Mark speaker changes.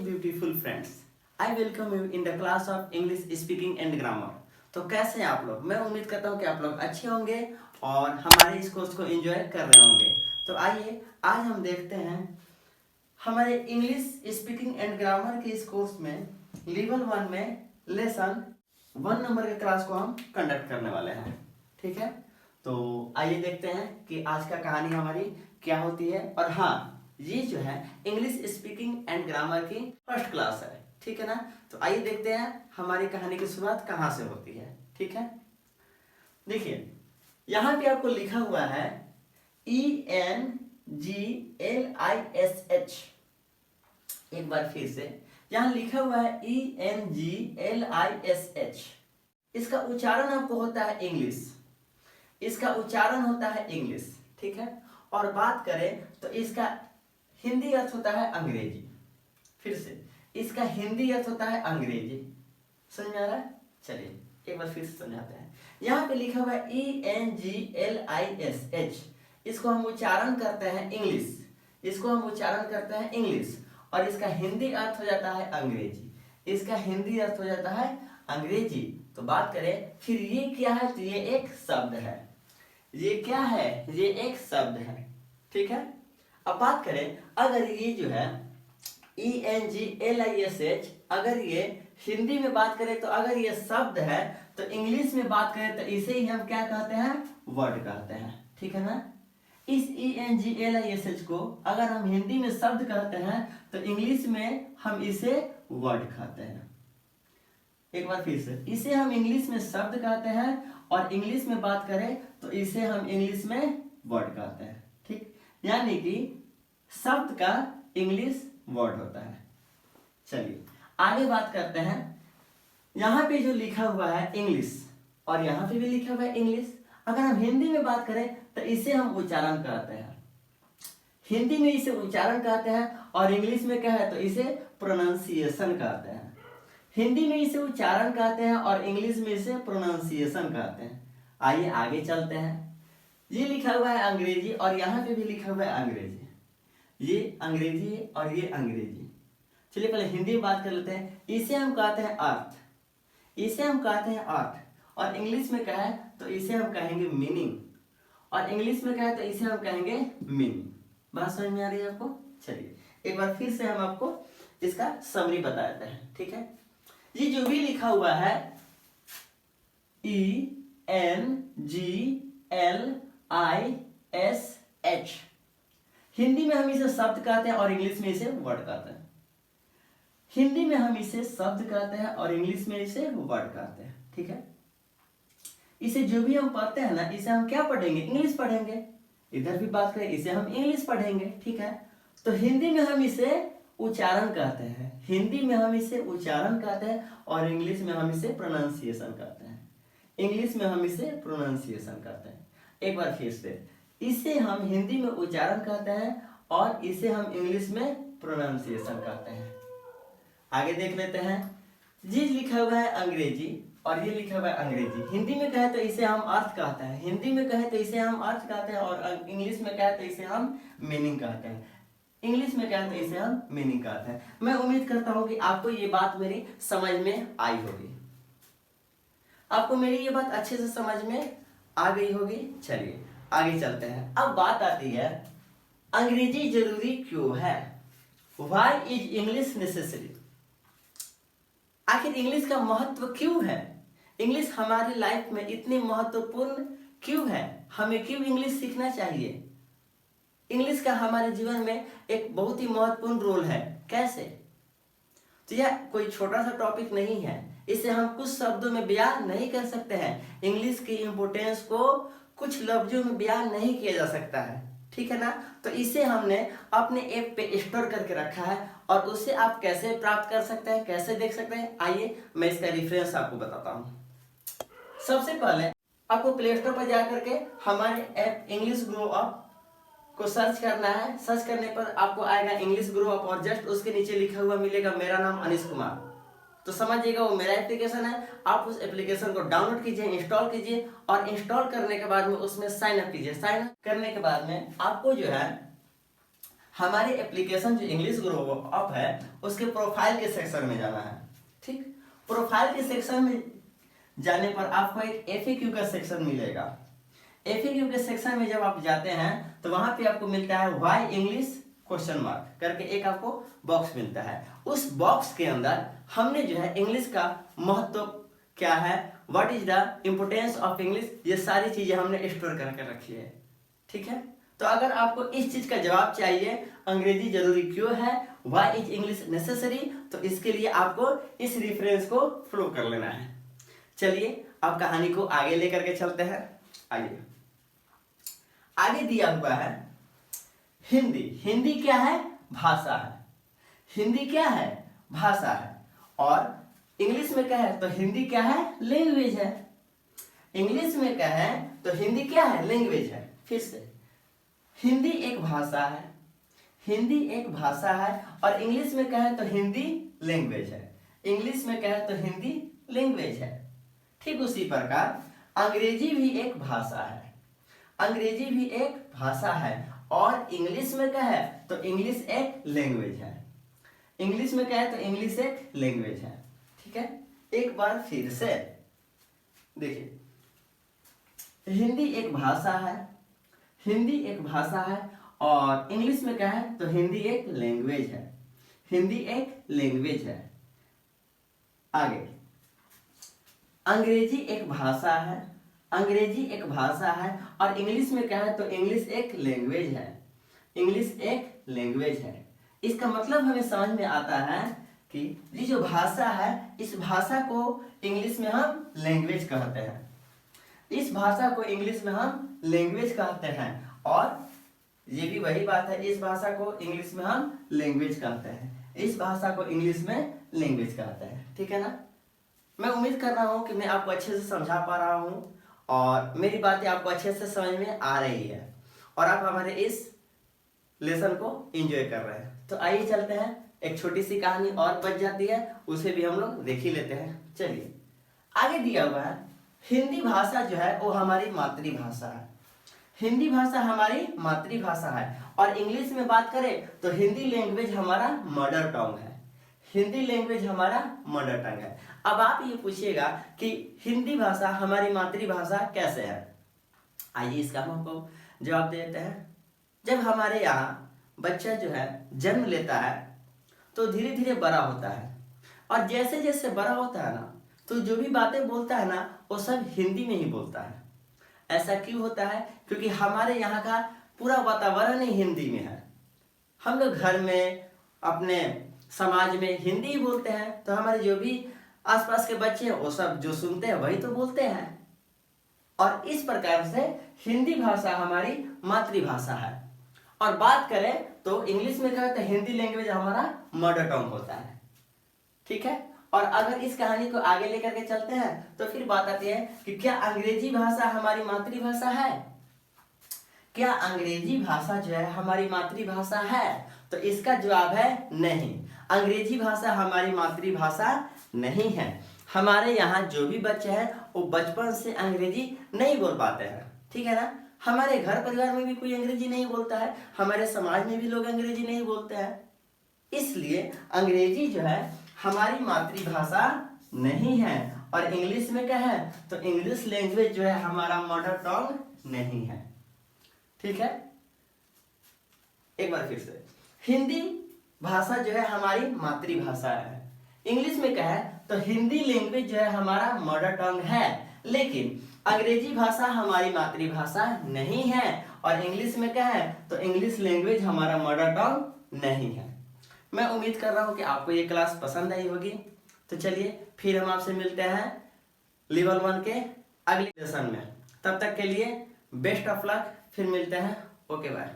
Speaker 1: beautiful friends. I welcome you in the class of English speaking and grammar. तो कैसे हैं आप लोग? मैं उम्मीद करता हूँ कि आप लोग अच्छे होंगे और हमारे इस कोर्स को एंजॉय कर रहे होंगे। तो आइए आज हम देखते हैं हमारे इंग्लिश स्पीकिंग एंड ग्रामर के इस कोर्स में लेवल 1 में लेसन 1 नंबर के क्लास को हम कंडक्ट करने वाले हैं। ठीक है, तो आइए देखते हैं कि आज का कहानी हमारी क्या होती है। और हाँ, ये जो है इंग्लिश स्पीकिंग एंड ग्रामर की फर्स्ट क्लास है। ठीक है ना, तो आइए देखते हैं हमारी कहानी की शुरुआत कहाँ से होती है। ठीक है, देखिए यहाँ पे आपको लिखा हुआ है ENGLISH। एक बार फिर से यहाँ लिखा हुआ है ENGLISH। इसका उच्चारण आपको होता है इंग्लिश, इसका उच्चारण होता है इंग्लिश। ठीक है, और बात करें तो इसका हिंदी अर्थ होता है अंग्रेजी। फिर से इसका हिंदी अर्थ होता है अंग्रेजी। समझ में आ रहा है? चलिए एक बार फिर से समझाते हैं। यहाँ पे लिखा हुआ है ENGLISH। इसको हम उच्चारण करते हैं इंग्लिश, इसको हम उच्चारण करते हैं इंग्लिश, और इसका हिंदी अर्थ हो जाता है अंग्रेजी, इसका हिंदी अर्थ हो जाता है अंग्रेजी। तो बात करें फिर ये क्या है, तो ये एक शब्द है। ये क्या है? ये एक शब्द है। ठीक है, अब बात करें अगर ये जो है ENGLISH, अगर ये हिंदी में बात करें तो अगर ये शब्द है, तो इंग्लिश में बात करें तो इसे ही हम क्या कहते हैं? वर्ड कहते हैं। ठीक है ना, इस ENGLISH को अगर हम हिंदी में शब्द कहते हैं तो इंग्लिश में हम इसे वर्ड कहते हैं। एक बार फिर से, इसे हम इंग्लिश में शब्द कहते हैं और इंग्लिश में बात करें तो इसे हम इंग्लिश में वर्ड कहते हैं। ठीक, यानी कि शब्द का इंग्लिश वर्ड होता है। चलिए आगे बात करते हैं। यहाँ पे जो लिखा हुआ है इंग्लिश और यहाँ पे भी लिखा हुआ है इंग्लिश, अगर हम हिंदी में बात करें तो इसे हम उच्चारण कहते हैं। हिंदी में इसे उच्चारण कहते हैं और इंग्लिश में क्या है तो इसे प्रोनाउंसिएशन कहते हैं। हिंदी में इसे उच्चारण कहते हैं और इंग्लिश में इसे प्रोनाउंसिएशन कहते हैं। आइए आगे चलते हैं। ये लिखा हुआ है अंग्रेजी और यहाँ पे भी लिखा हुआ है अंग्रेजी। ये अंग्रेजी है और ये अंग्रेजी। चलिए पहले हिंदी में बात कर लेते हैं। इसे हम कहते हैं अर्थ, इसे हम कहते हैं अर्थ, और इंग्लिश में क्या है तो इसे हम कहेंगे मीनिंग, और इंग्लिश में क्या है तो इसे हम कहेंगे मीनिंग। बात समझ में आ रही है आपको? चलिए एक बार फिर से हम आपको इसका समरी बता देते हैं। ठीक है, ये जो भी लिखा हुआ है ENGLISH, हिंदी में हम इसे शब्द कहते हैं और इंग्लिश में इसे वर्ड कहते हैं। हिंदी में हम इसे शब्द कहते हैं और इंग्लिश में इसे वर्ड कहते हैं। ठीक है, इसे जो भी हम पढ़ते हैं ना, इसे हम क्या पढ़ेंगे? इंग्लिश पढ़ेंगे। इधर भी बात करें इसे हम इंग्लिश पढ़ेंगे। ठीक है, तो हिंदी में हम इसे उच्चारण कहते हैं, हिंदी में हम इसे उच्चारण कहते हैं और इंग्लिश में हम इसे प्रोनाउंसिएशन कहते हैं, इंग्लिश में हम इसे प्रोनाउंसिएशन कहते हैं। एक बार फिर से, इसे हम हिंदी में उच्चारण कहते हैं और इसे हम इंग्लिश में प्रोनाउंसिएशन कहते हैं। आगे देख लेते हैं। ये लिखा हुआ है अंग्रेजी और ये लिखा हुआ है अंग्रेजी। हिंदी में कहे तो इसे हम अर्थ कहते हैं, हिंदी में कहे तो इसे हम अर्थ कहते हैं, और इंग्लिश में कहे तो इसे हम मीनिंग कहते हैं, इंग्लिश में कहे तो इसे हम मीनिंग कहते हैं। मैं उम्मीद करता हूं कि आपको ये बात मेरी समझ में आई होगी, आपको मेरी ये बात अच्छे से समझ में आ गई होगी। चलिए आगे चलते हैं। अब बात आती है अंग्रेजी जरूरी क्यों है? Why is English necessary? आखिर इंग्लिश का महत्व क्यों है? इंग्लिश हमारी लाइफ में इतनी महत्वपूर्ण क्यों है? हमें क्यों इंग्लिश सीखना चाहिए? इंग्लिश का हमारे जीवन में एक बहुत ही महत्वपूर्ण रोल है। कैसे? तो यह कोई छोटा सा टॉपिक नहीं है, इसे हम कुछ शब्दों में बयान नहीं कर सकते हैं। इंग्लिश की इंपोर्टेंस को कुछ लफ्जों में बयान नहीं किया जा सकता है। ठीक है ना, तो इसे हमने अपने ऐप पे स्टोर करके रखा है, और उसे आप कैसे प्राप्त कर सकते हैं, कैसे देख सकते हैं, आइए मैं इसका रेफरेंस आपको बताता हूँ। सबसे पहले आपको प्ले स्टोर पर जाकर के हमारे ऐप इंग्लिश ग्रो अप को सर्च करना है। सर्च करने पर आपको आएगा इंग्लिश ग्रो अप और जस्ट उसके नीचे लिखा हुआ मिलेगा मेरा नाम अनिश कुमार। तो समझिएगा वो मेरा एप्लीकेशन है। आप उस एप्लीकेशन को डाउनलोड कीजिए, इंस्टॉल कीजिए, और इंस्टॉल करने के बाद में उसमें साइन अप कीजिए। साइन अप करने के बाद में आपको जो है हमारे एप्लीकेशन जो इंग्लिश ग्रो अप है उसके प्रोफाइल के सेक्शन में जाना है। ठीक, प्रोफाइल के सेक्शन में जाने पर आपको एक FAQ का सेक्शन मिलेगा। FAQ के सेक्शन में जब आप जाते हैं तो वहां पे आपको मिलता है व्हाई इंग्लिश क्वेश्चन मार्क करके एक आपको बॉक्स मिलता है। उस बॉक्स के अंदर हमने जो है इंग्लिश का महत्व क्या है, what is the importance of English, ये सारी चीजें हमने स्टोर करके रखी है। ठीक है, तो अगर आपको इस चीज का जवाब चाहिए अंग्रेजी जरूरी क्यों है, व्हाई इज इंग्लिश नेसेसरी, तो इसके लिए आपको इस रेफरेंस को फॉलो कर लेना है। चलिए अब कहानी को आगे लेकर के चलते हैं। आगे दिया हुआ है हिंदी। हिंदी क्या है, भाषा है। हिंदी क्या है, भाषा है। और इंग्लिश में क्या है तो हिंदी क्या है, लैंग्वेज है। इंग्लिश में क्या है तो हिंदी क्या है, लैंग्वेज है। फिर से हिंदी एक भाषा है, हिंदी एक भाषा है। और इंग्लिश में क्या है तो हिंदी लैंग्वेज है। इंग्लिश में क्या है तो हिंदी लैंग्वेज है। ठीक उसी प्रकार अंग्रेजी भी एक भाषा है, अंग्रेजी भी एक भाषा है। और इंग्लिश में क्या है तो इंग्लिश एक लैंग्वेज है। इंग्लिश में क्या है तो इंग्लिश एक लैंग्वेज है। ठीक है, एक बार फिर से देखिए, हिंदी एक भाषा है, हिंदी एक भाषा है। और इंग्लिश में क्या है तो हिंदी एक लैंग्वेज है, हिंदी एक लैंग्वेज है। आगे अंग्रेजी एक भाषा है, अंग्रेजी एक भाषा है। और इंग्लिश में क्या है तो इंग्लिश एक लैंग्वेज है, इंग्लिश एक लैंग्वेज है। इसका मतलब हमें समझ में आता है कि ये जो भाषा है इस भाषा को इंग्लिश में हम लैंग्वेज कहते हैं, इस भाषा को इंग्लिश में हम लैंग्वेज कहते हैं। और ये भी वही बात है, इस भाषा को इंग्लिश में हम लैंग्वेज कहते हैं, इस भाषा को इंग्लिश में लैंग्वेज कहते हैं। ठीक है ना, मैं उम्मीद कर रहा हूँ कि मैं आपको अच्छे से समझा पा रहा हूँ और मेरी बातें आपको अच्छे से समझ में आ रही है और आप हमारे इस लेसन को एंजॉय कर रहे हैं। तो आइए चलते हैं, एक छोटी सी कहानी और बच जाती है, उसे भी हम लोग देख ही लेते हैं। चलिए आगे दिया हुआ है हिंदी भाषा जो है वो हमारी मातृभाषा है, हिंदी भाषा हमारी मातृभाषा है। और इंग्लिश में बात करें तो हिंदी लैंग्वेज हमारा मदर टंग है, हिंदी लैंग्वेज हमारा मदर टंग है। अब आप ये पूछिएगा कि हिंदी भाषा हमारी मातृभाषा कैसे है, आइए इसका हम आपको जवाब दे देते हैं। जब हमारे यहाँ बच्चा जो है जन्म लेता है तो धीरे धीरे बड़ा होता है और जैसे जैसे बड़ा होता है ना तो जो भी बातें बोलता है ना वो सब हिंदी में ही बोलता है। ऐसा क्यों होता है, क्योंकि हमारे यहाँ का पूरा वातावरण ही हिंदी में है। हम लोग घर में अपने समाज में हिंदी ही बोलते हैं, तो हमारे जो भी आसपास के बच्चे हैं वो सब जो सुनते हैं वही तो बोलते हैं। और इस प्रकार से हिंदी भाषा हमारी मातृभाषा है। और बात करें तो इंग्लिश में क्या होता है, हिंदी लैंग्वेज हमारा मदर टंग होता है। ठीक है, और अगर इस कहानी को आगे लेकर के चलते हैं तो फिर बात आती है कि क्या अंग्रेजी भाषा हमारी मातृभाषा है, क्या अंग्रेजी भाषा जो है हमारी मातृभाषा है, तो इसका जवाब है नहीं, अंग्रेजी भाषा हमारी मातृभाषा नहीं है। हमारे यहाँ जो भी बच्चे हैं वो बचपन से अंग्रेजी नहीं बोल पाते हैं। ठीक है ना, हमारे घर परिवार में भी कोई अंग्रेजी नहीं बोलता है, हमारे समाज में भी लोग अंग्रेजी नहीं बोलते हैं, इसलिए अंग्रेजी जो है हमारी मातृभाषा नहीं है। और इंग्लिश में क्या है तो इंग्लिश लैंग्वेज जो है हमारा मदर टंग नहीं है। ठीक है, एक बार फिर से, हिंदी भाषा जो है हमारी मातृभाषा है। इंग्लिश में क्या है तो हिंदी लैंग्वेज जो है हमारा मदर टंग है, लेकिन अंग्रेजी भाषा हमारी मातृभाषा नहीं है। और इंग्लिश में क्या है तो इंग्लिश लैंग्वेज हमारा मदर टंग नहीं है। मैं उम्मीद कर रहा हूँ कि आपको ये क्लास पसंद आई होगी। तो चलिए फिर हम आपसे मिलते हैं लेवल 1 के अगले लेसन में। तब तक के लिए बेस्ट ऑफ लक, फिर मिलते हैं। Okay bye.